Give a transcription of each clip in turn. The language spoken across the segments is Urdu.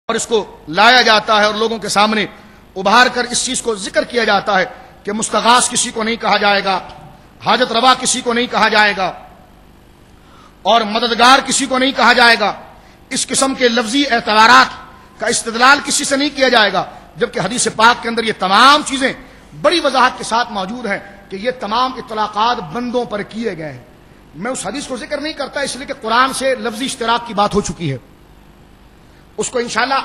اور اس کو لایا جاتا ہے اور لوگوں کے سامنے ابھار کر اس چیز کو ذکر کیا جاتا ہے کہ مستغاث کسی کو نہیں کہا جائے گا، حاجت روا کسی کو نہیں کہا جائے گا اور مددگار کسی کو نہیں کہا جائے گا۔ اس قسم کے لفظی اعتبارات کا استدلال کسی سے نہیں کیا جائے گا، جبکہ حدیث پاک کے اندر یہ تمام چیزیں بڑی وضاحت کے ساتھ موجود ہیں کہ یہ تمام اطلاقات بندوں پر کیے گئے ہیں۔ میں اس حدیث کو ذکر نہیں کرتا اس لیے کہ قرآن سے لفظی اشتراک کی بات ہو چکی ہے، اس کو انشاءاللہ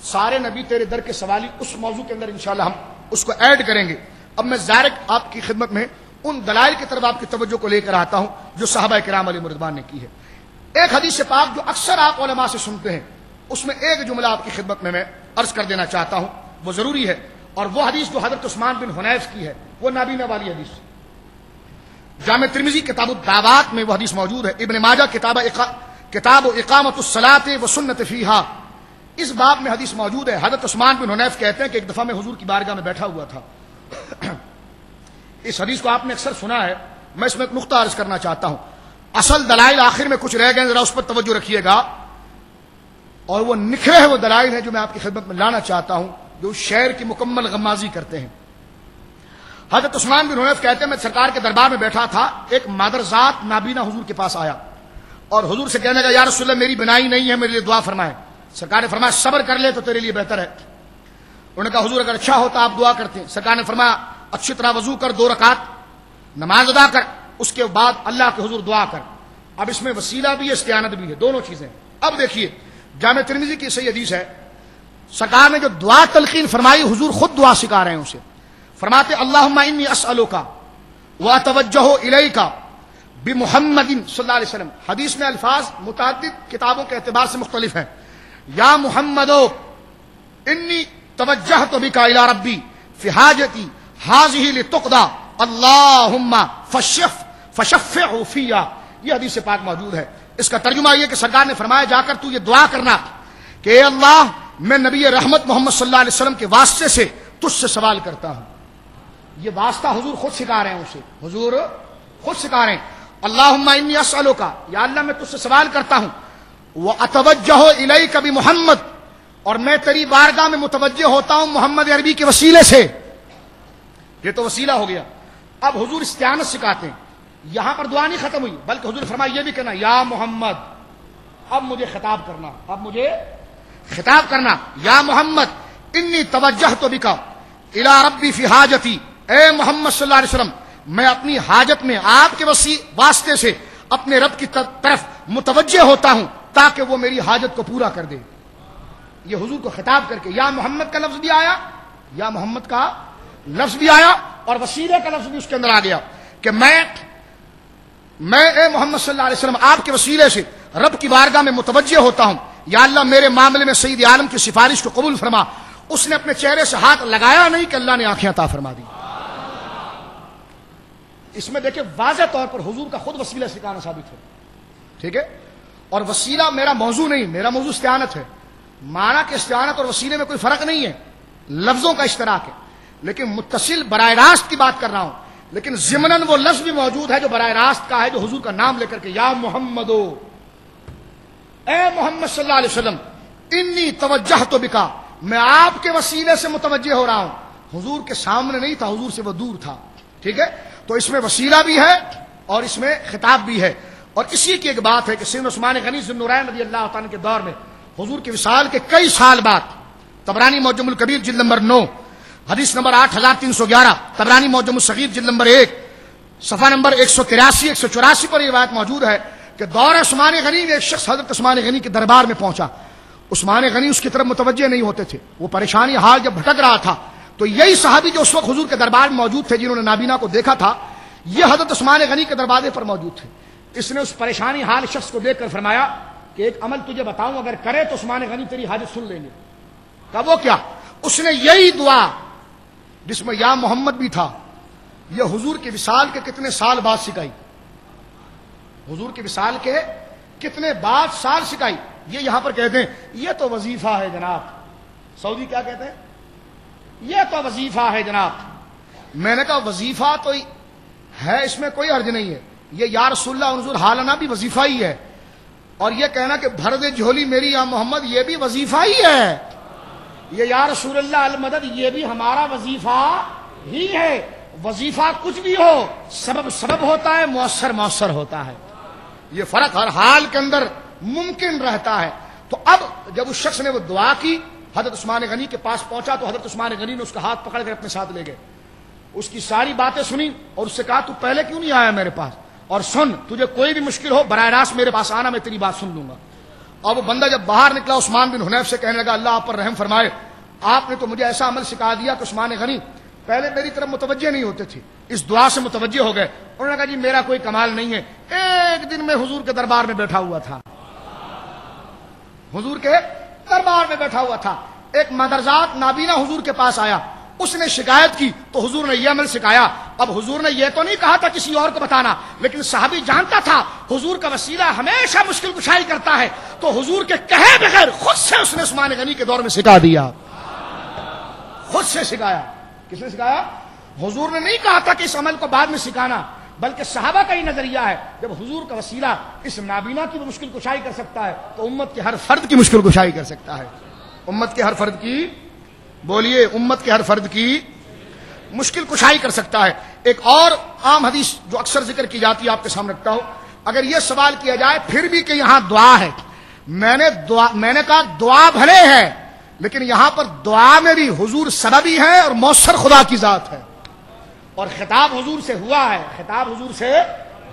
سارے نبی تیرے در کے سوالی اس موضوع کے اندر انشاءاللہ ہم اس کو ایڈ کریں گے۔ اب میں ڈائریکٹ آپ کی خدمت میں ان دلائل کی طرف آپ کی توجہ کو لے کر آتا ہوں جو صحابہ کرام علیہ رضوان نے کی ہے۔ ایک حدیث پاک جو اکثر آپ علماء سے سنتے ہیں، اس میں ایک جملہ آپ کی خدمت میں عرض کر دینا چاہتا ہوں، وہ ضروری ہے، اور وہ حدیث جو حضرت عثمان بن حنیف کی ہے، وہ نابینا والی حدیث۔ جامع ترمذی کتاب الدعوات میں وہ حدیث موجود ہے، ابن ماجہ کتاب اقامت الصلاۃ و سنت فیہا، اس باب میں حدیث موجود ہے۔ حضرت عثمان بن حنیف کہتے ہیں کہ ایک دفعہ میں حضور کی بارگاہ میں بیٹھا ہوا تھا۔ اس حدیث کو آپ نے اکثر سنا ہے، میں اس میں ایک نقطہ عرض کرنا چاہتا ہوں۔ اصل دلائل آخر میں کچھ رہ گئے، ذرا اس پر توجہ رکھیے گا، اور وہ نکھرے ہیں وہ دلائل ہیں جو میں آپ کی خدمت میں لانا چاہتا ہوں، جو شعر کی مکمل غمازی کرتے ہیں۔ حضرت عثمان بن حنیف کہتے ہیں میں سرکار کے دربار میں بیٹھا تھا، ایک مادرزاد نابینا حضور کے پاس آیا اور حضور سے کہنے لگا یا رسول اللہ میری بینائی نہیں ہے، میرے لیے دعا فرمائے۔ سرکار نے فرمایا صبر کر لے تو تیرے لیے بہتر ہے۔ انہوں نے کہا حضور اگر اچھا ہوتا آپ دعا کرتے ہیں۔ سرکار نے فرمایا اچھی طرح وضو کر، 2 رکعت نماز ادا کر، اس کے بعد اللہ کے حضور دعا کر۔ اب اس میں وسیلہ بھی ہے، استعانت بھی ہے، دونوں چیزیں۔ اب دیکھیے جامع ترمذی کی صحیح حدیث ہے، سرکار نے جو دعا تلقین فرمائی حضور خود دعا سکھا رہے ہیں اسے، فرماتے اللہم انی اسألک واتوجہ الیک بمحمد صلی اللہ علیہ وسلم۔ حدیث میں الفاظ متعدد کتابوں کے اعتبار سے مختلف ہیں۔ یا محمد انی توجہت بک الی ربی فی حاجتی ہذہ لتقضی اللہم فشفع فیہا، یہ حدیث پاک موجود ہے۔ اس کا ترجمہ یہ کہ سرکار نے فرمایا جا کر تو یہ دعا کرنا کہ اے اللہ میں نبی رحمت محمد صلی اللہ علیہ وسلم کے واسطے سے تجھ سے سوال کرتا ہوں۔ یہ واسطہ حضور خود سکھا رہے ہیں اسے، حضور خود سکھا رہے ہیں اللہم انی اسألک، یا اللہ میں تجھ سے سوال کرتا ہوں، واتوجہ الیک بمحمد، اور میں تیری بارگاہ میں متوجہ ہوتا ہوں محمد عربی کے وسیلے سے۔ یہ تو وسیلہ ہو گیا۔ اب حضور استعانت سکھاتے ہیں، یہاں پر دعا نہیں ختم ہوئی بلکہ حضور فرمایا یہ بھی کہنا یا محمد، اب مجھے خطاب کرنا، اب مجھے خطاب کرنا، یا محمد انی توجہت بک الی ربی فی حاجتی، اے محمد صلی اللہ علیہ وسلم میں اپنی حاجت میں آپ کے واسطے سے اپنے رب کی طرف متوجہ ہوتا ہوں تاکہ وہ میری حاجت کو پورا کر دے۔ یہ حضور کو خطاب کر کے یا محمد کا لفظ بھی آیا، یا محمد کا لفظ بھی آیا اور وسیلے کا لفظ بھی اس کے اندر آ گیا کہ میں اے محمد صلی اللہ علیہ وسلم آپ کے وسیلے سے رب کی بارگاہ میں متوجہ ہوتا ہوں، یا اللہ میرے معاملے میں سید عالم کی سفارش کو قبول فرما۔ اس نے اپنے چہرے سے ہاتھ لگایا نہیں کہ اللہ نے آنکھیں عطا فرما دی۔ اس میں دیکھیں واضح طور پر حضور کا خود وسیلہ سکھانا ثابت ہے، ٹھیک ہے؟ اور وسیلہ میرا موضوع نہیں، میرا موضوع استعانت ہے۔ معنی کہ استعانت اور وسیلے میں کوئی فرق نہیں ہے، لفظوں کا اشتراک ہے، لیکن متصل براہ راست کی بات کر رہا ہوں، لیکن ضمناً وہ لفظ بھی موجود ہے جو براہ راست کا ہے، جو حضور کا نام لے کر کے یا محمد، اے محمد صلی اللہ علیہ وسلم انی توجہت بک، میں آپ کے وسیلے سے متوجہ ہو رہا ہوں۔ حضور کے سامنے نہیں تھا، حضور سے وہ دور تھا، ٹھیک ہے؟ تو اس میں وسیلہ بھی ہے اور اس میں خطاب بھی ہے۔ اور اسی کی ایک بات ہے کہ سیدنا عثمان غنی ذو النورین رضی اللہ تعالیٰ کے دور میں حضور کے وصال کے کئی سال بعد، طبرانی معجم الکبیر جلد نمبر 9 حدیث نمبر 8311، طبرانی معجم الصغیر جلد نمبر 1 صفحہ نمبر 183 184 پر یہ بات موجود ہے کہ دور عثمان غنی میں ایک شخص حضرت عثمان غنی کے دربار میں پہنچا۔ عثمان غنی اس کی طرف متوجہ نہیں ہوتے تھے، وہ پریشانی حال جب بھٹک رہا تھا تو یہی صحابی جو اس وقت حضور کے دربار میں موجود تھے، جنہوں نے نابینا کو دیکھا تھا، یہ حضرت عثمان غنی کے دروازے پر موجود تھے۔ اس نے اس پریشانی حال شخص کو دیکھ کر فرمایا کہ ایک عمل تجھے بتاؤں، اگر کرے تو عثمان غنی تیری حاجت سن لیں گے۔ کہا وہ کیا؟ اس نے یہی دعا جس میں یا محمد بھی تھا، یہ حضور کے وصال کے کتنے سال بعد سکھائی، حضور کے وصال کے کتنے بعد سال سکھائی۔ یہ یہاں پر کہتے ہیں یہ تو وظیفہ ہے جناب، سعودی کیا کہتے ہیں؟ یہ تو وظیفہ ہے جناب۔ میں نے کہا وظیفہ تو ہے، اس میں کوئی حرج نہیں ہے، یہ یا رسول اللہ انظر حالنا بھی وظیفہ ہی ہے، اور یہ کہنا کہ بھر دے جھولی میری یا محمد، یہ بھی وظیفہ ہی ہے. یہ یا رسول اللہ المدد، یہ بھی ہمارا وظیفہ ہی ہے. وظیفہ کچھ بھی ہو، سبب سبب ہوتا ہے، مؤثر مؤثر ہوتا ہے. یہ فرق ہر حال کے اندر ممکن رہتا ہے. تو اب جب اس شخص نے وہ دعا کی، حضرت عثمان غنی کے پاس پہنچا تو حضرت عثمان غنی نے اس کا ہاتھ پکڑ کر اپنے ساتھ لے گئے. اس کی ساری باتیں سنی اور اس سے کہا تو پہلے کیوں نہیں آیا میرے پاس، اور سن تجھے کوئی بھی مشکل ہو براہ راست میرے پاس آنا، میں تیری بات سن لوں گا. اور وہ بندہ جب باہر نکلا عثمان بن حنیف سے کہنے لگا اللہ آپ پر رحم فرمائے، آپ نے تو مجھے ایسا عمل سکھا دیا کہ عثمان غنی پہلے میری طرف متوجہ نہیں ہوتے تھے، اس دعا سے متوجہ ہو گئے. انہوں نے کہا جی میرا کوئی کمال نہیں ہے، ایک دن میں حضور کے دربار میں بیٹھا ہوا تھا، حضور کے دربار میں بیٹھا ہوا تھا، ایک مدرزات نابینا حضور کے پاس آیا، اس نے شکایت کی تو حضور نے یہ عمل سکھایا. اب حضور نے یہ تو نہیں کہا تھا کسی اور کو بتانا، لیکن صحابی جانتا تھا حضور کا وسیلہ ہمیشہ مشکل کشائی کرتا ہے، تو حضور کے کہے بغیر خود سے اس نے عثمان غنی کے دور میں سکھا دیا، خود سے سکھایا. کس نے سکھایا؟ حضور نے نہیں کہا تھا کہ اس عمل کو بعد میں سکھانا، بلکہ صحابہ کا ہی نظریہ ہے جب حضور کا وسیلہ اس نابینا کی بھی مشکل کشائی کر سکتا ہے تو امت کے ہر فرد کی مشکل کشائی کر سکتا ہے. امت کے ہر فرد کی، بولیے، امت کے ہر فرد کی مشکل کشائی کر سکتا ہے. ایک اور عام حدیث جو اکثر ذکر کی جاتی ہے آپ کے سامنے رکھتا ہوں. اگر یہ سوال کیا جائے پھر بھی کہ یہاں دعا ہے، میں نے کہا دعا بھلے ہے، لیکن یہاں پر دعا میں بھی حضور سببی ہے اور مؤثر خدا کی ذات ہے، اور خطاب حضور سے ہوا ہے، خطاب حضور سے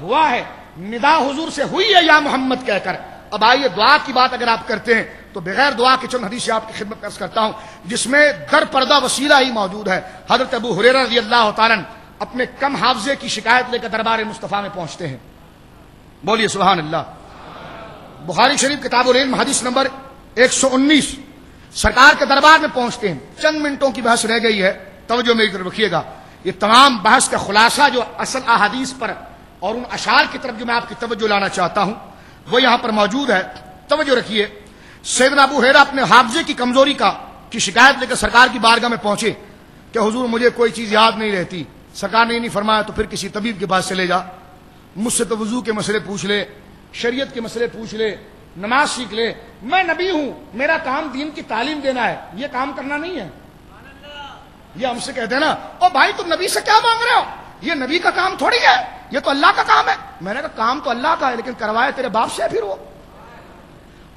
ہوا ہے، ندا حضور سے ہوئی ہے یا محمد کہہ کر. اب آئیے دعا کی بات اگر آپ کرتے ہیں تو بغیر دعا کے چند حدیثیں آپ کی خدمت پیش کرتا ہوں جس میں در پردہ وسیلہ ہی موجود ہے. حضرت ابو ہریرہ رضی اللہ تعالیٰ اپنے کم حافظے کی شکایت لے کر دربار مصطفیٰ میں پہنچتے ہیں. بولیے سبحان اللہ. بخاری شریف کتاب العلم حدیث نمبر 119. سرکار کے دربار میں پہنچتے ہیں. چند منٹوں کی بحث رہ گئی ہے، توجہ میری طرف رکھیے گا. یہ تمام بحث کا خلاصہ جو اصل احادیث پر اور ان اشعار کی طرف جو میں آپ کی توجہ لانا چاہتا ہوں وہ یہاں پر موجود ہے. توجہ رکھیے. سیدنا ابو ہریرہ اپنے حافظے کی کمزوری کی شکایت لے کر سرکار کی بارگاہ میں پہنچے کہ حضور مجھے کوئی چیز یاد نہیں رہتی. سرکار نے نہیں فرمایا تو پھر کسی طبیب کے پاس چلے جا، مجھ سے تو وضو کے مسئلے پوچھ لے، شریعت کے مسئلے پوچھ لے، نماز سیکھ لے. میں نبی ہوں، میرا کام دین کی تعلیم دینا ہے، یہ کام کرنا نہیں ہے. یہ ہم سے کہتے ہیں نا او بھائی تم نبی سے کیا مانگ رہے ہو، یہ نبی کا کام تھوڑی ہے، یہ تو اللہ کا کام ہے. میں نے کہا کام تو اللہ کا ہے لیکن کروائے تیرے باپ سے. پھر وہ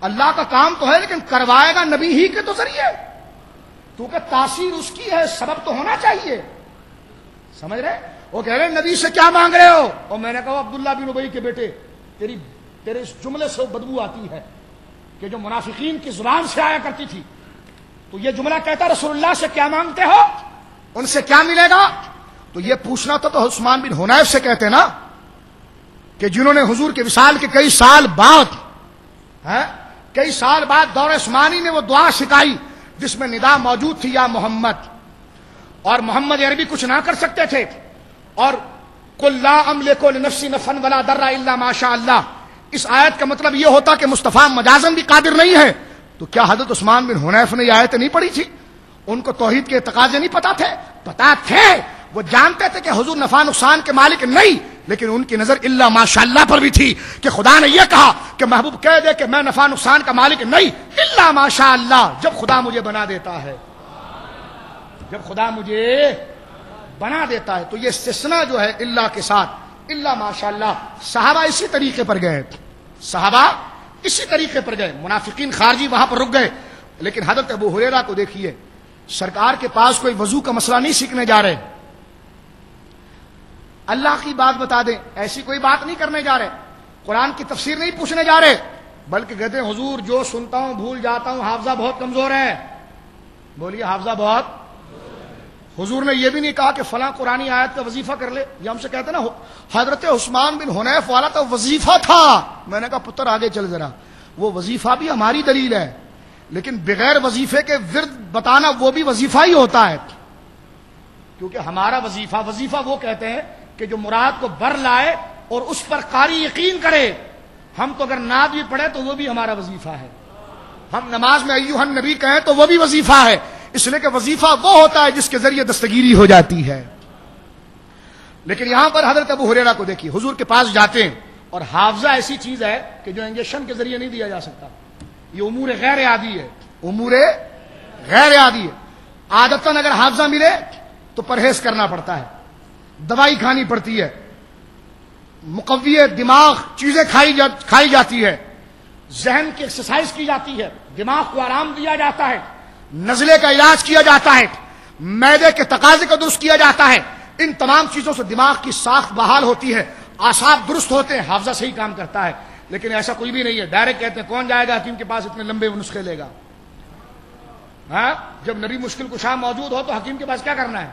اللہ کا کام تو ہے لیکن کروائے گا نبی ہی کے تو ذریعے، کیونکہ تاثیر اس کی ہے، سبب تو ہونا چاہیے. سمجھ رہے؟ وہ کہہ رہے نبی سے کیا مانگ رہے ہو، اور میں نے کہا عبداللہ بن ابی کے بیٹے تیرے اس جملے سے بدبو آتی ہے کہ جو منافقین کی زبان سے آیا کرتی تھی. تو یہ جملہ کہتا رسول اللہ سے کیا مانگتے ہو، ان سے کیا ملے گا. تو یہ پوچھنا تو عثمان بن حنیف سے کہتے نا کہ جنہوں نے حضور کے وصال کے کئی سال بعد دور عثمانی میں وہ دعا سکھائی جس میں ندا موجود تھی یا محمد، اور محمد عربی کچھ نہ کر سکتے تھے، اور قل لا املک لنفسی نفعا ولا ضرا الا ما شاء اللہ. اس آیت کا مطلب یہ ہوتا کہ مصطفیٰ مجازن بھی قادر نہیں ہے. تو کیا حضرت عثمان بن حنیف نے یہ آیت نہیں پڑھی تھی؟ ان کو توحید کے تقاضے نہیں پتا تھے؟ پتا تھے. وہ جانتے تھے کہ حضور نفع نقصان کے مالک نہیں، لیکن ان کی نظر الا ماشاء اللہ پر بھی تھی کہ خدا نے یہ کہا کہ محبوب کہہ دے کہ میں نفع نقصان کا مالک نہیں، الا ماشاء اللہ، جب خدا مجھے بنا دیتا ہے، جب خدا مجھے بنا دیتا ہے. تو یہ استثناء جو ہے اللہ کے ساتھ الا ماشاء اللہ. صحابہ اسی طریقے پر گئے، صحابہ اسی طریقے پر گئے. منافقین خارجی وہاں پر رک گئے. لیکن حضرت ابو ہریرہ کو دیکھیے، سرکار کے پاس کوئی وضو کا مسئلہ نہیں سیکھنے جا رہے، اللہ کی بات بتا دیں ایسی کوئی بات نہیں کرنے جا رہے، قرآن کی تفسیر نہیں پوچھنے جا رہے، بلکہ کہتے ہیں حضور جو سنتا ہوں بھول جاتا ہوں، حافظہ بہت کمزور ہے. بولیے حافظہ بہت. حضور نے یہ بھی نہیں کہا کہ فلاں قرآنی آیت کا وظیفہ کر لے. یہ ہم سے کہتے ہیں نا حضرت عثمان بن حنیف والا تو وظیفہ تھا. میں نے کہا پتر آگے چل ذرا، وہ وظیفہ بھی ہماری دلیل ہے، لیکن بغیر وظیفے کے ورد بتانا وہ بھی وظیفہ ہی ہوتا ہے، کیونکہ ہمارا وظیفہ وہ کہتے ہیں کہ جو مراد کو بر لائے اور اس پر قاری یقین کرے. ہم تو اگر نعت بھی پڑھے تو وہ بھی ہمارا وظیفہ ہے. ہم نماز میں ایھا النبی کہیں تو وہ بھی وظیفہ ہے، اس لیے کہ وظیفہ وہ ہوتا ہے جس کے ذریعے دستگیری ہو جاتی ہے. لیکن یہاں پر حضرت ابو ہریرہ کو دیکھیے، حضور کے پاس جاتے ہیں اور حافظہ ایسی چیز ہے کہ جو انجیکشن کے ذریعے نہیں دیا جا سکتا. یہ امور غیر عادی ہے, امور غیر عادی ہے. عادتاً اگر حافظہ ملے تو پرہیز کرنا پڑتا ہے, دوائی کھانی پڑتی ہے, مقوی دماغ چیزیں کھائی جاتی ہے, ذہن کی ایکسرسائز کی جاتی ہے, دماغ کو آرام دیا جاتا ہے, نزلے کا علاج کیا جاتا ہے, معدے کے تقاضے کو درست کیا جاتا ہے. ان تمام چیزوں سے دماغ کی ساخت بحال ہوتی ہے, اعصاب درست ہوتے ہیں, حافظہ صحیح کام کرتا ہے. لیکن ایسا کوئی بھی نہیں ہے. ڈائریکٹ کہتے ہیں کون جائے گا حکیم کے پاس, اتنے لمبے نسخے لے گا. ہاں, جب نبی مشکل کشا موجود ہو تو حکیم کے پاس کیا کرنا ہے؟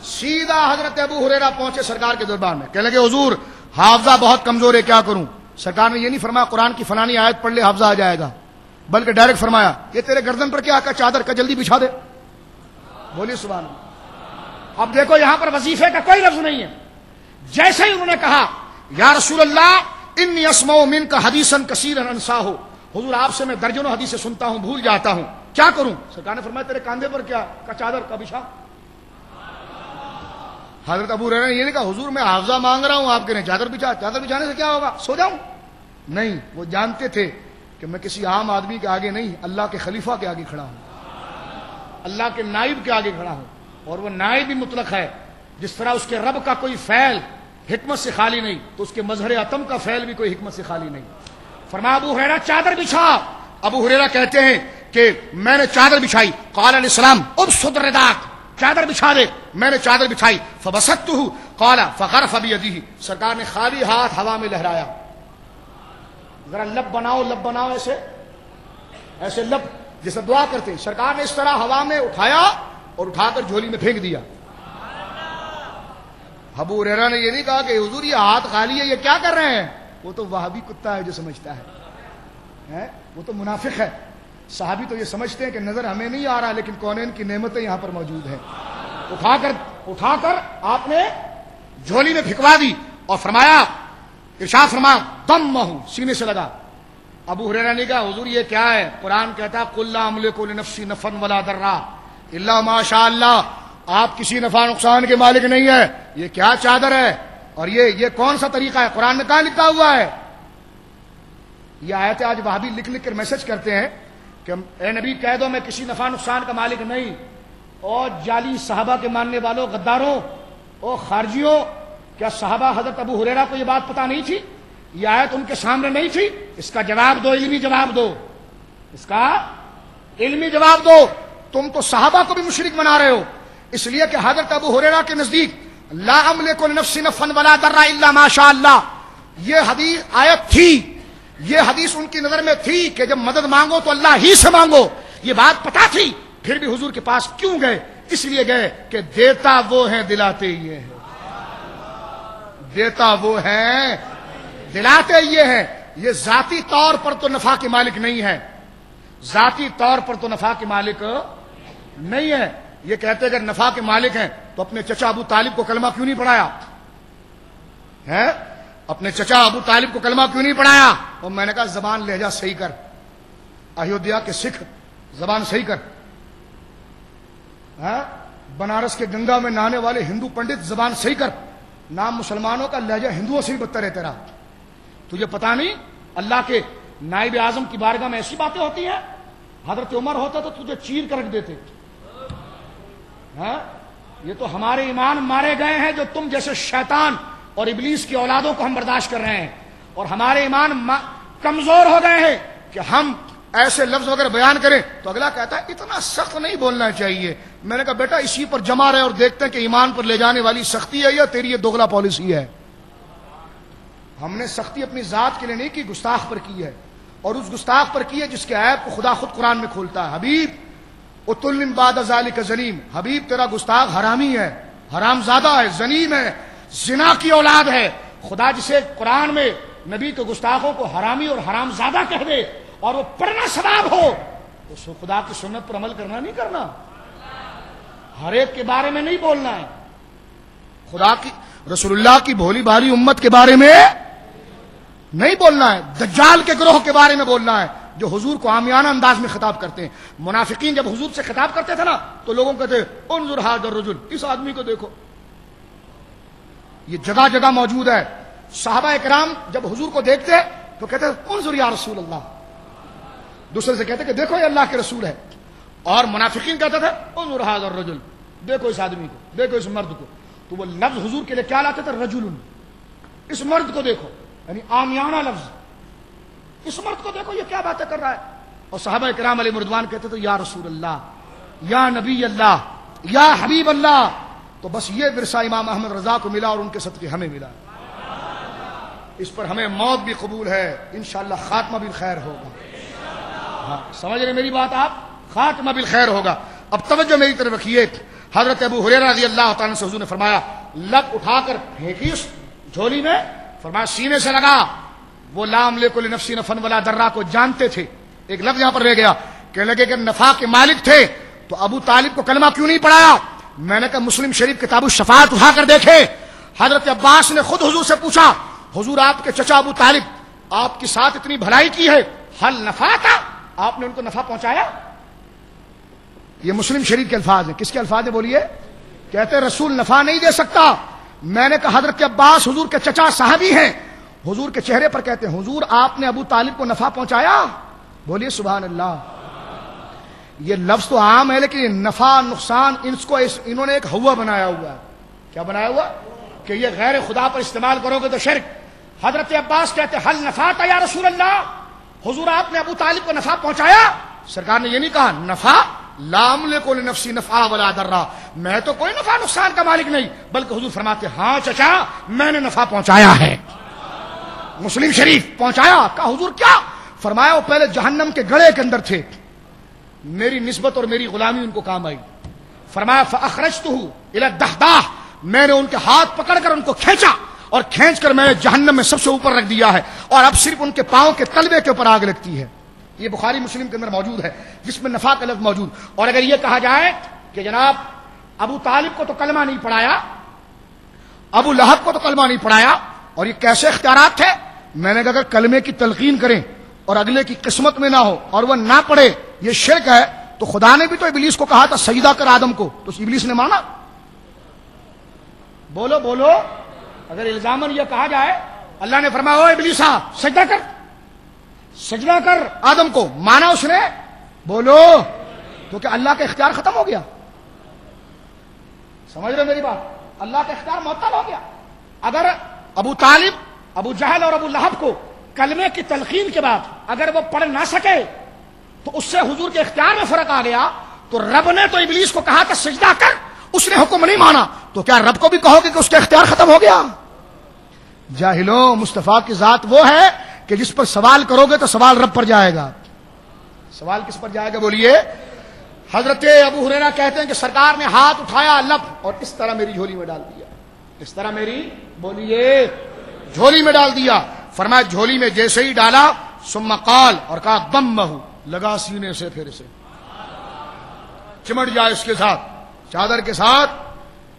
سیدھا حضرت ابو ہریرہ پہنچے سرکار کے دربار میں, کہنے لگے حضور حافظہ بہت کمزور ہے, کیا کروں؟ سرکار نے یہ نہیں فرمایا قرآن کی فلانی آیت پڑھ لے حافظہ آ جائے گا, بلکہ ڈائریکٹ فرمایا یہ تیرے گردن پر کیا کا چادر کا جلدی بچھا دے. بولیے سبحان اللہ. اب دیکھو یہاں پر وظیفے کا کوئی لفظ نہیں ہے. جیسے ہی انہوں نے کہا یا رسول اللہ انی اسمع منک حدیثا کثیرا انساہ, حضور آپ سے میں درجنوں حدیثیں سنتا ہوں, بھول جاتا ہوں, کیا کروں؟ سرکار نے فرمایا تیرے کاندھے پر کیا کا چادر کا بچھا. حضرت ابو ہریرہ نے یہ نہیں کہا حضور میں حافظہ مانگ رہا ہوں, آپ کے نے چادر بچھا, چادر بچھانے سے کیا ہوگا, سو جاؤں؟ نہیں, وہ جانتے تھے کہ میں کسی عام آدمی کے آگے نہیں, اللہ کے خلیفہ کے آگے کھڑا ہوں, اللہ کے نائب کے آگے کھڑا ہوں. اور وہ نائب بھی مطلق ہے. جس طرح اس کے رب کا کوئی فعل حکمت سے خالی نہیں, تو اس کے مظہر عتم کا فعل بھی کوئی حکمت سے خالی نہیں. فرمایا ابو ہریرہ چادر بچھا. ابو ہریرہ کہتے ہیں کہ میں نے چادر بچھائی. قال علیہ السلام ابسط رداک, چادر بچھا دے. میں نے چادر بچھائی. فبسطته قال فغرف بيده, سرکار نے خالی ہاتھ ہوا میں لہرایا. ذرا لب بناؤ ایسے لب جیسے دعا کرتے ہیں. سرکار نے اس طرح ہوا میں اٹھایا اور اٹھا کر جھولی میں پھینک دیا. ابو ہریرہ نے یہ نہیں کہا کہ حضور یہ ہاتھ خالی ہے, یہ کیا کر رہے ہیں؟ وہ تو وہابی کتا ہے جو سمجھتا ہے, وہ تو منافق ہے. صحابی تو یہ سمجھتے ہیں کہ نظر ہمیں نہیں آ رہا, لیکن کونین کی نعمتیں یہاں پر موجود ہیں. اٹھا کر آپ نے جھولی میں پھینکوا دی اور فرمایا, ارشاد فرمایا ضمہ, سینے سے لگا. ابو ہریرہ نے کہا حضور یہ کیا ہے؟ قرآن کہتا قل لا املک لنفسی نفعا ولا ضرا الا ما شاء اللہ, آپ کسی نفع نقصان کے مالک نہیں ہے. یہ کیا چادر ہے اور یہ کون سا طریقہ ہے؟ قرآن میں کہاں لکھا ہوا ہے؟ یہ آیتیں آج وہابی لکھ کر میسج کرتے ہیں کہ اے نبی کہہ دو میں کسی نفع نقصان کا مالک نہیں. اور جعلی صحابہ کے ماننے والوں, غداروں اور خارجیوں, کیا صحابہ حضرت ابو ہریرہ کو یہ بات پتا نہیں تھی؟ یہ آیت ان کے سامنے نہیں تھی؟ اس کا جواب دو, علمی جواب دو, اس کا علمی جواب دو. تم تو صحابہ کو بھی مشرک بنا رہے ہو, اس لیے کہ حضرت ابو ہریرہ کے نزدیک لا املک لنفسی نفعا ولا ضرا الا ما شاء اللہ, یہ حدیث آیت تھی, یہ حدیث ان کی نظر میں تھی کہ جب مدد مانگو تو اللہ ہی سے مانگو. یہ بات پتا تھی, پھر بھی حضور کے پاس کیوں گئے؟ اس لیے گئے کہ دیتا وہ ہیں دلاتے یہ ہیں, دیتا وہ ہیں دلاتے یہ ہیں. یہ ذاتی طور پر تو نفع کے مالک نہیں ہے, ذاتی طور پر تو نفع کے مالک نہیں ہے. یہ کہتے اگر نفع کے مالک ہیں تو اپنے چچا ابو طالب کو کلمہ کیوں نہیں پڑھایا ہے؟ اپنے چچا ابو طالب کو کلمہ کیوں نہیں پڑھایا؟ اور میں نے کہا زبان لہجہ صحیح کر, ایودھیا کے سکھ زبان صحیح کر. بنارس کے گنگا میں نہانے والے ہندو پنڈت زبان صحیح کر. نام مسلمانوں کا لہجہ ہندوؤں سے بھی بدتر ہے تیرا. تجھے پتا نہیں اللہ کے نائب اعظم کی بارگاہ میں ایسی باتیں ہوتی ہیں؟ حضرت عمر ہوتا تو تجھے چیر کر رکھ دیتے. یہ تو ہمارے ایمان مارے گئے ہیں جو تم جیسے شیطان اور ابلیس کی اولادوں کو ہم برداشت کر رہے ہیں, اور ہمارے ایمان کمزور ہو گئے ہیں کہ ہم ایسے لفظ وغیرہ بیان کریں تو اگلا کہتا ہے اتنا سخت نہیں بولنا چاہیے. میں نے کہا بیٹا اسی پر جمع رہے اور دیکھتے ہیں کہ ایمان پر لے جانے والی سختی ہے یا تیری یہ دوگلا پالیسی ہے. ہم نے سختی اپنی ذات کے لیے نہیں کی, گستاخ پر کی ہے, اور اس گستاخ پر کی ہے جس کے عیب کو خدا خود قرآن میں کھولتا ہے. حبیب اتل بعد ذالک زنیم, حبیب تیرا گستاخ حرامی ہے, حرام زادہ ہے, زنیم ہے, زنا کی اولاد ہے. خدا جسے قرآن میں نبی کے گستاخوں کو حرامی اور حرام زادہ کہہ دے اور وہ پڑھنا ثواب ہو, اس کو خدا کی سنت پر عمل کرنا نہیں کرنا, ہر ایک کے بارے میں نہیں بولنا ہے. خدا کی رسول اللہ کی بھولی بھاری امت کے بارے میں نہیں بولنا ہے, دجال کے گروہ کے بارے میں بولنا ہے جو حضور کو عامیانہ انداز میں خطاب کرتے ہیں. منافقین جب حضور سے خطاب کرتے تھے نا تو لوگوں کو کہتے انظر ھذا الرجل, اس آدمی کو دیکھو. یہ جگہ جگہ موجود ہے. صحابہ کرام جب حضور کو دیکھتے تو کہتے انظر یا رسول اللہ، دوسرے سے کہتے کہ دیکھو یہ اللہ کے رسول ہے، اور منافقین کہتے تھے انظر ھذا الرجل، دیکھو اس آدمی کو، دیکھو اس مرد کو. تو وہ لفظ حضور کے لیے کیا لاتے تھے؟ رجل، اس مرد کو دیکھو، یعنی عامیانہ لفظ، اس مرد کو دیکھو یہ کیا باتیں کر رہا ہے. اور صحابہ کرام علیہ رضوان کہتے تھے یا رسول اللہ، یا نبی اللہ، یا حبیب اللہ. تو بس یہ ورثہ امام احمد رضا کو ملا اور ان کے صدقے ہمیں ملا. اس پر ہمیں موت بھی قبول ہے، انشاءاللہ خاتمہ بالخیر ہوگا. ہاں سمجھ رہے میری بات آپ؟ خاتمہ بالخیر ہوگا. اب توجہ میری طرف رکھیے. حضرت ابو ہریرہ رضی اللہ تعالیٰ سے حضور نے فرمایا لب اٹھا کر پھینکی اس جھولی میں، فرمایا سینے سے لگا. وہ لام لے کو لنفسی نفن ولا درا کو جانتے تھے. ایک لفظ یہاں پر رہ گیا کہ لگے کہ نفع کے مالک تھے تو ابو طالب کو کلمہ کیوں نہیں پڑھایا؟ میں نے کہا مسلم شریف کتاب الشفاعت اٹھا کر دیکھے. حضرت عباس نے خود حضور سے پوچھا حضور آپ کے چچا ابو طالب آپ کے ساتھ اتنی بھلائی کی ہے، حل نفع تھا، آپ نے ان کو نفع پہنچایا؟ یہ مسلم شریف کے الفاظ ہیں. کس کے الفاظ ہیں بولیے؟ کہتے رسول نفع نہیں دے سکتا. میں نے کہا حضرت عباس حضور کے چچا صحابی ہیں، حضور کے چہرے پر کہتے ہیں حضور آپ نے ابو طالب کو نفع پہنچایا؟ بولیے سبحان اللہ. یہ لفظ تو عام ہے لیکن نفع نقصان انہوں نے ایک ہوا بنایا ہوا ہے. کیا بنایا ہوا؟ کہ یہ غیر خدا پر استعمال کرو گے تو شرک. حضرت عباس کہتے حل نفع تھا یا رسول اللہ، حضور آپ نے ابو طالب کو نفع پہنچایا؟ سرکار نے یہ نہیں کہا نفع لام لکو لنفسی نفع ولا ضرا، میں تو کوئی نفع نقصان کا مالک نہیں، بلکہ حضور فرماتے ہاں چچا میں نے نفع پہنچایا ہے. مسلم شریف پہنچایا. کہا حضور کیا؟ فرمایا وہ پہلے جہنم کے گڑھے کے اندر تھے، میری نسبت اور میری غلامی ان کو کام آئی. فرمایا فاخرجتہ الی الدحداح، میں نے ان کے ہاتھ پکڑ کر ان کو کھینچا اور کھینچ کر میں نے جہنم میں سب سے اوپر رکھ دیا ہے، اور اب صرف ان کے پاؤں کے تلوے کے اوپر آگ لگتی ہے. یہ بخاری مسلم کے اندر موجود ہے جس میں نفع کا لفظ موجود. اور اگر یہ کہا جائے کہ جناب ابو طالب کو تو کلمہ نہیں پڑھایا، ابو لہب کو تو کلمہ نہیں پڑھایا، اور یہ کیسے اختیارات تھے؟ میں نے کہا اگر کلمے کی تلقین کریں اور اگلے کی قسمت میں نہ ہو اور وہ نہ پڑھے یہ شرک ہے، تو خدا نے بھی تو ابلیس کو کہا تھا سجدہ کر آدم کو، تو ابلیس نے مانا؟ بولو بولو. اگر الزامن یہ کہا جائے اللہ نے فرمایا او ابلیسا سجدہ کر، سجدہ کر آدم کو، مانا اس نے؟ بولو. تو کیا اللہ کا اختیار ختم ہو گیا؟ سمجھ رہے میری بات؟ اللہ کا اختیار معطل ہو گیا. اگر ابو طالب، ابو جہل اور ابو لہب کو کلمے کی تلقین کے بعد اگر وہ پڑھ نہ سکے تو اس سے حضور کے اختیار میں فرق آ گیا. تو رب نے تو ابلیس کو کہا کہ سجدہ کر، اس نے حکم نہیں مانا، تو کیا رب کو بھی کہو گے کہ اس کا اختیار ختم ہو گیا؟ جاہلوں، مصطفیٰ کی ذات وہ ہے کہ جس پر سوال کرو گے تو سوال رب پر جائے گا. سوال کس پر جائے گا بولیے؟ حضرت ابو ہریرہ کہتے ہیں کہ سرکار نے ہاتھ اٹھایا لب اور اس طرح میری جھولی میں ڈال دیا، اس طرح میری بولیے جھولی میں ڈال دیا. فرمایا جھولی میں جیسے ہی ڈالا ثم قال، اور کہا ضمہ، لگا سینے سے، پھر اسے چمٹ جا، اس کے ساتھ چادر کے ساتھ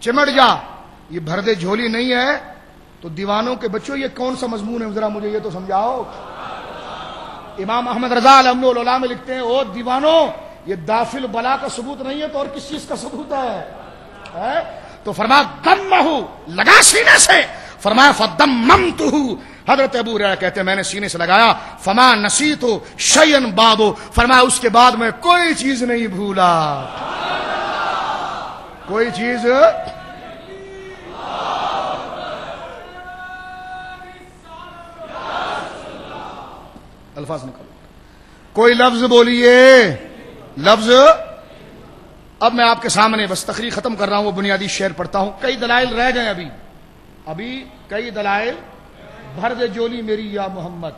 چمٹ جا. یہ بھر دے جھولی نہیں ہے تو دیوانوں کے بچوں یہ کون سا مضمون ہے؟ ذرا مجھے یہ تو سمجھاؤ. امام احمد رضا علم العلا میں لکھتے ہیں او دیوانوں یہ دافل بلا کا ثبوت نہیں ہے تو اور کس چیز کا ثبوت ہے؟ تو فرمایا ضمہ، لگا سینے سے. فرمایا فضممتہ، حضرت ابو ہریرہ کہتے ہیں میں نے سینے سے لگایا. فما نسیت شیئا بعد، فرمایا اس کے بعد میں کوئی چیز نہیں بھولا، کوئی چیز. الفاظ نکالو، کوئی لفظ بولیے، لفظ. اب میں آپ کے سامنے بس تقریر ختم کر رہا ہوں، وہ بنیادی شعر پڑھتا ہوں. کئی دلائل رہ گئے ابھی کئی دلائل. بھر دے جولی میری یا محمد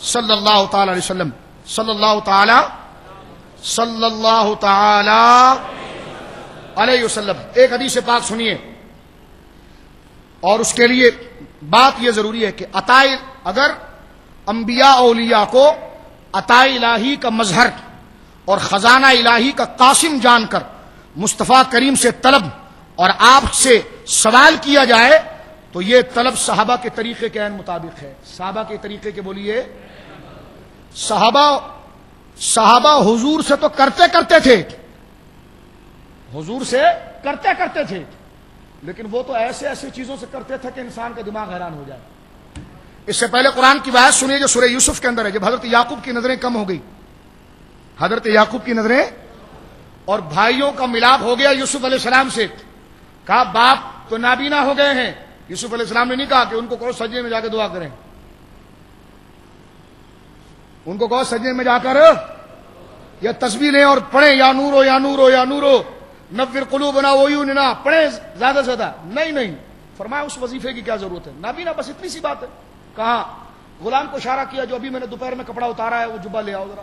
صلی اللہ تعالی علیہ وسلم، صلی اللہ تعالی علیہ وسلم. ایک حدیث پاک سنیے، اور اس کے لیے بات یہ ضروری ہے کہ عطا، اگر انبیاء اولیاء کو عطا الہی کا مظہر اور خزانہ الہی کا قاسم جان کر مصطفیٰ کریم سے طلب اور آپ سے سوال کیا جائے تو یہ طلب صحابہ کے طریقے کے عین مطابق ہے. صحابہ کے طریقے کے بولیے. صحابہ حضور سے تو کرتے تھے، حضور سے کرتے تھے، لیکن وہ تو ایسے چیزوں سے کرتے تھے کہ انسان کا دماغ حیران ہو جائے. اس سے پہلے قرآن کی بات سنیے جو سورہ یوسف کے اندر ہے، جب حضرت یعقوب کی نظریں کم ہو گئی، حضرت یعقوب کی نظریں اور بھائیوں کا ملاپ ہو گیا یوسف علیہ السلام سے، کہا باپ تو نابینا ہو گئے ہیں۔ یوسف علیہ السلام نے نہیں کہا کہ ان کو کہو سجدے میں جا کے دعا کریں، ان کو کہو سجدے میں جا کر یا تسبیح لیں اور پڑھیں یا نورو یا نورو یا نورو نور قلوبنا وعیوننا، پڑھیں زیادہ سے زیادہ۔ نہیں، فرمایا اس وظیفے کی کیا ضرورت ہے، نابینا بس اتنی سی بات ہے۔ کہا غلام کو اشارہ کیا جو ابھی میں نے دوپہر میں کپڑا اتارا ہے وہ جبہ لے آؤ ذرا،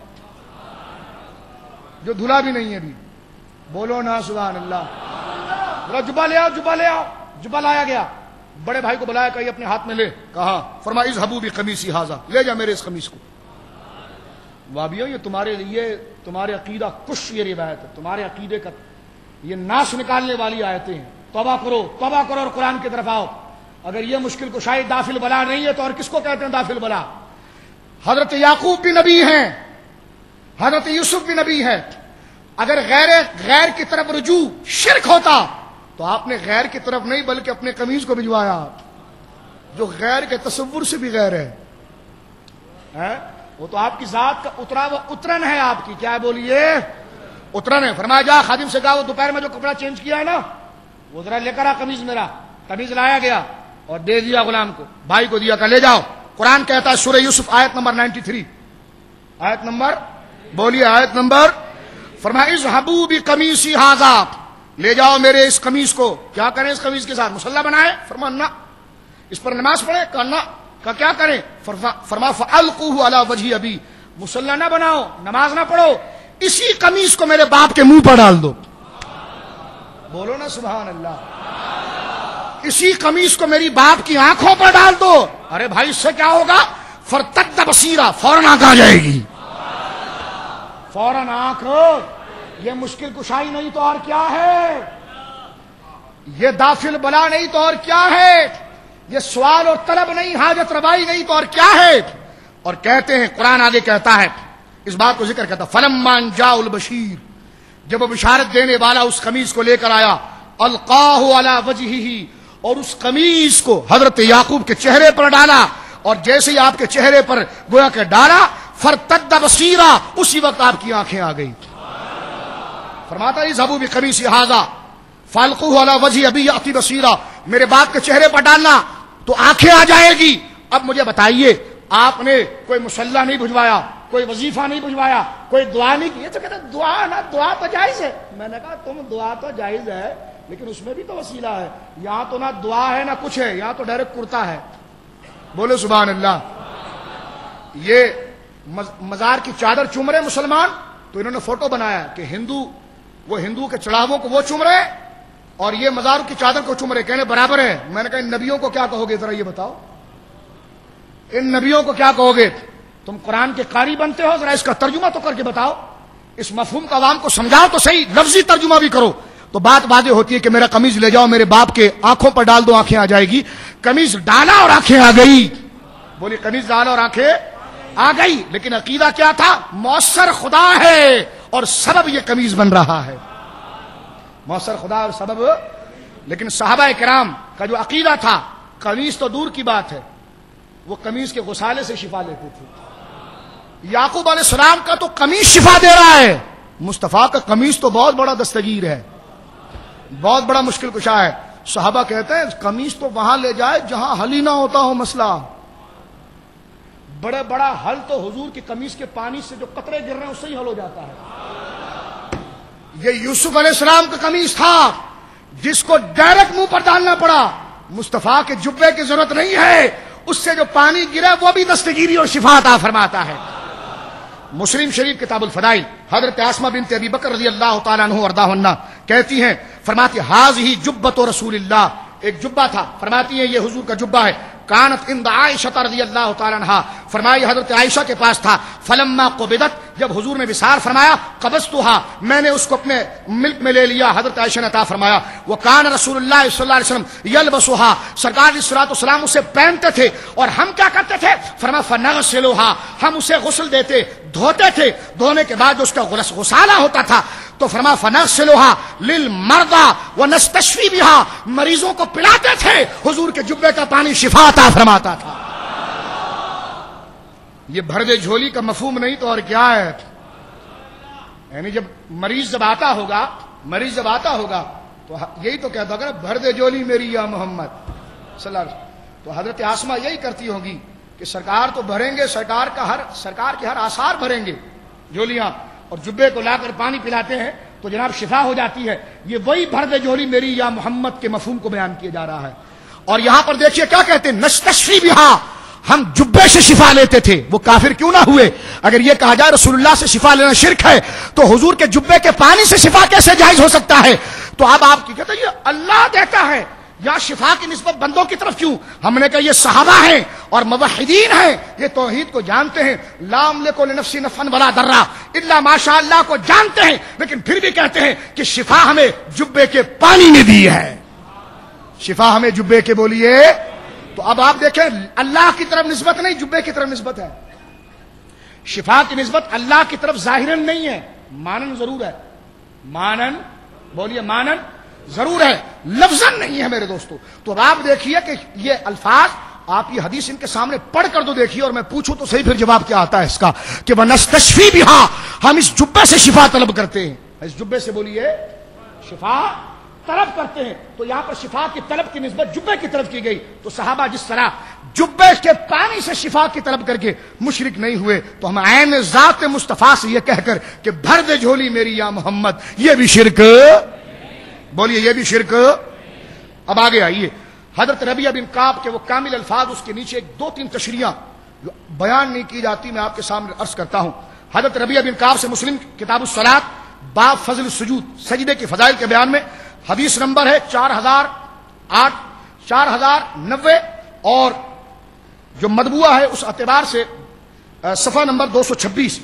جو دھلا بھی نہیں ہے ابھی، بولو نا سبحان اللہ، ذرا جبہ لے آؤ، جبہ لے آؤ۔ جبہ لایا گیا، بڑے بھائی کو بلایا، کہا اپنے ہاتھ میں لے، کہا فرمایا اذهبوا بقمیصی ھذا، لے جا میرے اس قمیص کو۔ وابیو یہ تمہارے لیے، تمہارے عقیدہ کش یہ روایت ہے، تمہارے عقیدے کا یہ ناش نکالنے والی آیتیں ہیں۔ توبہ کرو، توبہ کرو اور قرآن کی طرف آؤ۔ اگر یہ مشکل کشائی دافل بلا نہیں ہے تو اور کس کو کہتے ہیں دافل بلا؟ حضرت یعقوب بھی نبی ہیں، حضرت یوسف بھی نبی ہے۔ اگر غیر کی طرف رجوع شرک ہوتا تو آپ نے غیر کی طرف نہیں بلکہ اپنے قمیض کو بھجوایا، جو غیر کے تصور سے بھی غیر ہے، وہ تو آپ کی ذات کا اترا وہ اترن ہے، آپ کی کیا ہے بولیے، اترن ہے۔ فرمایا جا خادم سے کہا وہ دوپہر میں جو کپڑا چینج کیا ہے نا وہ ذرا لے کر آ قمیض میرا۔ قمیض لایا گیا اور دے دیا غلام کو، بھائی کو دیا، کہ لے جاؤ۔ قرآن کہتا ہے سورہ یوسف آیت نمبر 93، آیت نمبر بولیے، آیت نمبر، فرمایا اذهبوا بقمیصی ھذا، لے جاؤ میرے اس قمیص کو۔ کیا کریں اس قمیص کے ساتھ؟ مصلی بنائے؟ فرمایا نہ۔ اس پر نماز پڑھے؟ کہا نہ۔ کہا کیا کریں؟ فرمایا فالقوه علی وجہ ابی، مصلی نہ بناؤ، نماز نہ پڑھو، اسی قمیص کو میرے باپ کے منہ پر ڈال دو۔ بولو نا سبحان اللہ، اسی قمیص کو میری باپ کی آنکھوں پر ڈال دو۔ ارے بھائی اس سے کیا ہوگا؟ فرتد بصیرہ، فوراً آنکھ آ جائے گی، فوراً آنکھ۔ یہ مشکل کشائی نہیں تو اور کیا ہے، یہ دافل بلا نہیں تو اور کیا ہے، یہ سوال اور طلب نہیں، حاجت روائی نہیں تو اور کیا ہے۔ اور کہتے ہیں قرآن آگے کہتا ہے اس بات کو ذکر کرتا، فلما جاء البشیر، جب وہ بشارت دینے والا اس قمیص کو لے کر آیا، القاہ علی وجہہ، اور اس قمیص کو حضرت یعقوب کے چہرے پر ڈالا، اور جیسے ہی آپ کے چہرے پر گویا کہ ڈالا، فرتد بصیرہ، اسی وقت آپ کی آنکھیں آ گئی۔ فرماتا ہے اذهبوا بقمیصی ھذا فالقوه علی وجہ ابی یأتی بصیرہ، میرے باپ کے چہرے پر ڈالنا تو آنکھیں آ جائے گی۔ اب مجھے بتائیے، آپ نے کوئی مصلی نہیں بھجوایا، کوئی وظیفہ نہیں بھجوایا، کوئی دعا نہیں کی؟ یہ تو کہتے ہیں دعا نا، دعا تو جائز ہے۔ میں نے کہا تم دعا تو جائز ہے لیکن اس میں بھی تو وسیلہ ہے، یہاں تو نہ دعا ہے نہ کچھ ہے، یہاں تو ڈائریکٹ کرتا ہے۔ بولے سبحان اللہ۔ یہ مزار کی چادر چوم رہے مسلمان تو انہوں نے فوٹو بنایا کہ وہ ہندو کے چڑھاووں کو وہ چوم رہے اور یہ مزار کی چادر کو چوم رہے، کہنے برابر ہے۔ میں نے کہا ان نبیوں کو کیا کہو گے، ذرا یہ بتاؤ، ان نبیوں کو کیا کہو گے؟ تم قرآن کے قاری بنتے ہو، ذرا اس کا ترجمہ تو کر کے بتاؤ، اس مفہوم کا عوام کو سمجھاؤ تو صحیح، لفظی ترجمہ بھی کرو تو بات واضح ہوتی ہے کہ میرا قمیض لے جاؤ میرے باپ کے آنکھوں پر ڈال دو، آنکھیں آ جائے گی۔ قمیض ڈالا اور آنکھیں آ گئی، بولی قمیض ڈالا اور آنکھیں آ گئی۔ لیکن عقیدہ کیا تھا؟ مؤثر خدا ہے اور سبب یہ قمیض بن رہا ہے، مؤثر خدا اور سبب۔ لیکن صحابہ کرام کا جو عقیدہ تھا، قمیض تو دور کی بات ہے، وہ قمیض کے غسالے سے شفا لیتے تھے۔ یعقوب علیہ السلام کا تو قمیض شفا دے رہا ہے، مصطفیٰ کا قمیض تو بہت بڑا دستگیر ہے، بہت بڑا مشکل کشا ہے۔ صحابہ کہتے ہیں قمیض تو وہاں لے جائے جہاں حل ہی نہ ہوتا ہو مسئلہ، بڑا بڑا حل تو حضور کی قمیض کے پانی سے جو قطرے گر رہے ہیں اس سے ہی حل ہو جاتا ہے۔ یہ یوسف علیہ السلام کا قمیض تھا جس کو ڈائریکٹ منہ پر ڈالنا پڑا، مصطفیٰ کے جبے کی ضرورت نہیں ہے، اس سے جو پانی گرا وہ بھی دستگیری اور شفا عطا فرماتا ہے۔ مسلم شریف کتاب الفضائل، حضرت اسماء بنت ابی بکر رضی اللہ تعالیٰ عنہ وارضاہ عنہ کہتی ہیں، فرماتی ھذہ جبۃ رسول اللہ، ایک جبہ تھا، فرماتی ہیں یہ حضور کا جبہ ہے، کانت عند عائشہ رضی اللہ تعالیٰ عنہا، فرمائی حضرت عائشہ کے پاس تھا، فلما قبضت، جب حضور نے وصال فرمایا، قبضتها، میں نے اس کو اپنے ملک میں لے لیا، حضرت عائشہ نے عطا فرمایا، وکان رسول اللہ صلی اللہ علیہ وسلم یلبسها، سرکار علیہ الصلوۃ والسلام اسے پہنتے تھے، اور ہم کیا کرتے تھے؟ فرمایا فنغسلها، ہم اسے غسل دیتے، دھوتے تھے، دھونے کے بعد اس کا غسالہ ہوتا تھا تو فرمایا فنغسلها للمرضى ونستشفي بها، مریضوں کو پلاتے تھے، حضور کے جبے کا پانی شفا عطا فرماتا تھا۔ یہ بھر دے جھولی کا مفہوم نہیں تو اور کیا ہے؟ یعنی جب مریض آتا ہوگا تو یہی تو کہتا ہوگا بھر دے جھولی میری یا محمد صلی اللہ علیہ وسلم. تو حضرت آسمہ یہی کرتی ہوگی کہ سرکار تو بھریں گے، سرکار کے ہر آثار بھریں گے جھولیاں، اور جبے کو لا کر پانی پلاتے ہیں تو جناب شفا ہو جاتی ہے. یہ وہی بھر دے جھولی میری یا محمد کے مفہوم کو بیان کیا جا رہا ہے. اور یہاں پر دیکھیے کیا کہتے ہیں، نستشفی بہا، ہم جبے سے شفا لیتے تھے. وہ کافر کیوں نہ ہوئے؟ اگر یہ کہا جائے رسول اللہ سے شفا لینا شرک ہے تو حضور کے جبے کے پانی سے شفا کیسے جائز ہو سکتا ہے؟ تو اب آپ کی کہتے ہیں یہ اللہ دیتا ہے، یا شفا کی نسبت بندوں کی طرف کیوں؟ ہم نے کہا یہ صحابہ ہیں اور موحدین ہیں، یہ توحید کو جانتے ہیں، لا املک لنفسی نفعا ولا ضرا الا ما شاء اللہ کو جانتے ہیں، لیکن پھر بھی کہتے ہیں کہ شفا ہمیں جبے کے پانی نے دی ہے. شفا ہمیں جبے کے بولیے. تو اب آپ دیکھیں اللہ کی طرف نسبت نہیں، جبے کی طرف نسبت ہے. شفا کی نسبت اللہ کی طرف ظاہراً نہیں ہے، مانن ضرور ہے. مانن بولیے، مانن ضرور ہے، لفظاً نہیں ہے میرے دوستو. تو اب آپ دیکھیے کہ یہ الفاظ آپ یہ حدیث ان کے سامنے پڑھ کر تو دیکھیے، اور میں پوچھوں تو صحیح پھر جواب کیا آتا ہے اس کا کہ وَنَسْتَشْفِي بِهَا، ہم اس جبے سے شفا طلب کرتے ہیں. اس جبے سے بولیے شفا طلب کرتے ہیں. تو یہاں پر شفا کی طلب کی نسبت جبے کی طرف کی گئی. تو صحابہ جس طرح جبے کے پانی سے شفا کی طلب کر کے مشرک نہیں ہوئے، تو ہم عین ذات مصطفیٰ سے یہ کہہ کر کہ بھر دے جھولی میری یا محمد، یہ بھی شرک، بولیے یہ بھی شرک. اب آگے آئیے حضرت ربیعہ بن کعب کے وہ کامل الفاظ، اس کے نیچے دو تین تشریحاں جو بیان نہیں کی جاتی میں آپ کے سامنے عرض کرتا ہوں. حضرت ربیعہ بن کعب سے مسلم کتاب الصلاۃ باب فضل السجود، سجدے کے فضائل کے بیان میں حدیث نمبر ہے 4090 اور جو مطبوعہ ہے اس اعتبار سے صفحہ نمبر 226.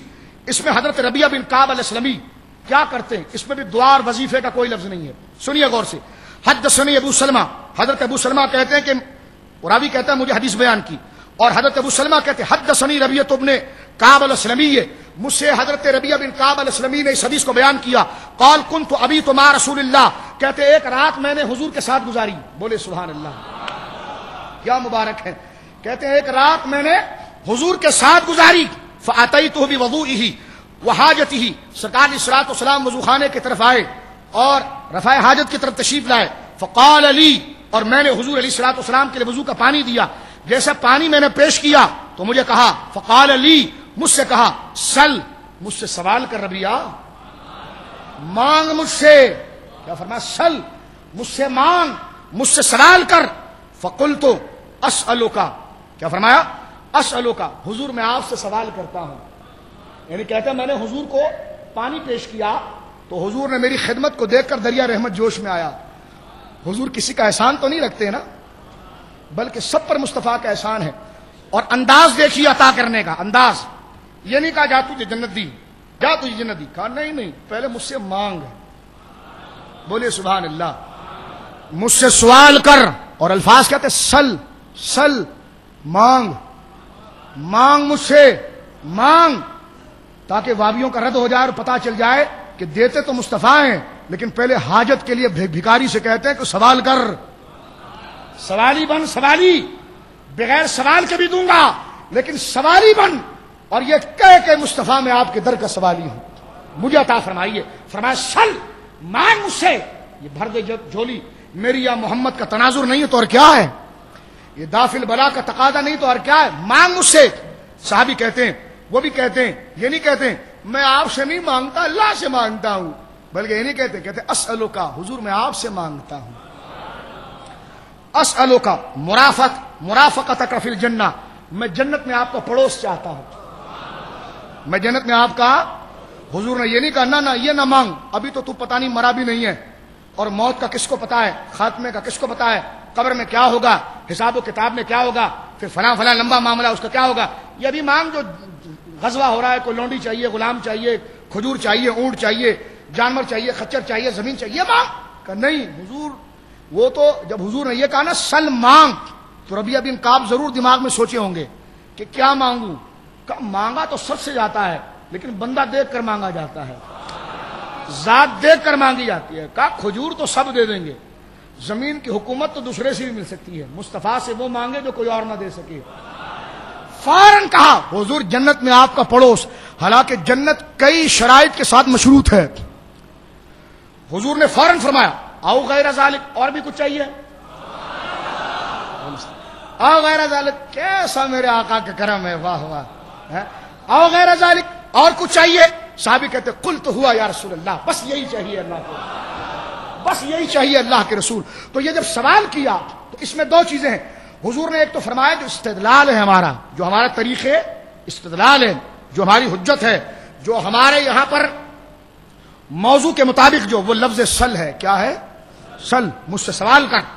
اس میں حضرت ربیعہ بن کعب الاسلمی کیا کرتے ہیں، اس میں بھی دعا اور وظیفے کا کوئی لفظ نہیں ہے. سنیے غور سے. حدثنی ابو سلمہ، حضرت ابو سلمہ کہتے ہیں کہ راوی کہتا ہے مجھے حدیث بیان کی، اور حضرت ابو سلمہ کہتے ہیں حدثنی ربیعہ بن کعب الاسلمی، مجھ سے حضرت ربیعہ بن کعب الاسلمی نے اس حدیث کو بیان کیا. قال کنت ابیت مع رسول اللہ، کہتے ایک رات میں نے حضور کے ساتھ گزاری. بولے سبحان اللہ، کیا مبارک ہے. کہتے ہیں ایک رات میں نے حضور کے ساتھ گزاری. فاتیتہ بوضوئہ وحاجتہ، سرکار علیہ الصلوۃ والسلام وضو خانے کی طرف آئے اور رفع حاجت کی طرف تشریف لائے. فقال علی، اور میں نے حضور علیہ الصلوۃ والسلام کے لیے وضو کا پانی دیا. جیسا پانی میں نے پیش کیا تو مجھے کہا، فقال علی، مجھ سے کہا، سل، مجھ سے سوال کر ربیعہ، مانگ مجھ سے. کیا فرمایا؟ سل، مجھ سے مانگ، مجھ سے سوال کر. فقلت اسألک، کیا فرمایا؟ اسألک، حضور میں آپ سے سوال کرتا ہوں. یعنی کہتا ہے میں نے حضور کو پانی پیش کیا تو حضور نے میری خدمت کو دیکھ کر دریا رحمت جوش میں آیا. حضور کسی کا احسان تو نہیں رکھتے نا، بلکہ سب پر مصطفیٰ کا احسان ہے. اور انداز دیکھیے عطا کرنے کا انداز. یہ نہیں کہا جا تجھے جنت دی، جا تجھے جنت دی. کہا نہیں، پہلے مجھ سے مانگ. بولے سبحان اللہ، مجھ سے سوال کر. اور الفاظ کہتے سل، مانگ مجھ سے، مانگ، تاکہ وابیوں کا رد ہو جائے اور پتہ چل جائے کہ دیتے تو مصطفیٰ ہیں، لیکن پہلے حاجت کے لیے بھکاری سے کہتے ہیں کہ سوال کر. سوالی بن، سوالی، بغیر سوال کے بھی دوں گا لیکن سوالی بن. اور یہ کہہ کہ مصطفیٰ میں آپ کے در کا سوالی ہوں، مجھے عطا فرمائیے. فرمایا سل، مانگ مجھ سے. یہ بھر دے جھولی میری یا محمد کا تناظر نہیں ہے تو اور کیا ہے؟ یہ دافل بلا کا تقاضا نہیں تو اور کیا ہے؟ مانگ مجھ سے. صحابی کہتے ہیں، وہ بھی کہتے ہیں، یہ نہیں کہتے ہیں میں آپ سے نہیں مانگتا اللہ سے مانگتا ہوں، بلکہ یہ نہیں کہتے اسألک، حضور میں آپ سے مانگتا ہوں. اسألک مرافقتک فی الجنہ، میں جنت میں آپ کا پڑوس چاہتا ہوں، میں جنت میں آپ کا. حضور نے یہ نہیں کہا نہ یہ نہ مانگ، ابھی تو پتہ نہیں مرا بھی نہیں ہے، اور موت کا کس کو پتا ہے، خاتمے کا کس کو پتا ہے، قبر میں کیا ہوگا، حساب و کتاب میں کیا ہوگا، پھر فلاں لمبا معاملہ اس کا کیا ہوگا. یہ ابھی مانگ جو غزوہ ہو رہا ہے، کوئی لونڈی چاہیے، غلام چاہیے، کھجور چاہیے، اونٹ چاہیے، جانور چاہیے، خچر چاہیے، زمین چاہیے، مانگ. کہ نہیں حضور، وہ تو جب حضور نے یہ کہا نا سل، مانگ، تو ربیعہ بن کعب ضرور دماغ میں سوچے ہوں گے کہ کیا مانگوں. مانگا تو سب سے جاتا ہے لیکن بندہ دیکھ کر مانگا جاتا ہے، ذات دیکھ کر مانگی جاتی ہے. کہا کھجور تو سب دے دیں گے، زمین کی حکومت تو دوسرے سے بھی مل سکتی ہے، مصطفیٰ سے وہ مانگے جو کوئی اور نہ دے سکے. فوراً کہا حضور جنت میں آپ کا پڑوس، حالانکہ جنت کئی شرائط کے ساتھ مشروط ہے. حضور نے فوراً فرمایا او غیر ذالک، اور بھی کچھ چاہیے؟ او غیر ذالک، کیسا میرے آقا کے کرم ہے، واہ واہ. او غیر ذالک، اور کچھ چاہیے؟ صحابی کہتے قلت ہوا یا رسول اللہ، بس یہی چاہیے اللہ کو، بس یہی چاہیے اللہ کے رسول. تو یہ جب سوال کیا تو اس میں دو چیزیں ہیں. حضور نے ایک تو فرمایا جو استدلال ہے ہمارا، جو ہمارا طریقے استدلال ہے، جو ہماری حجت ہے، جو ہمارے یہاں پر موضوع کے مطابق جو وہ لفظ سل ہے، کیا ہے؟ سل، مجھ سے سوال کر.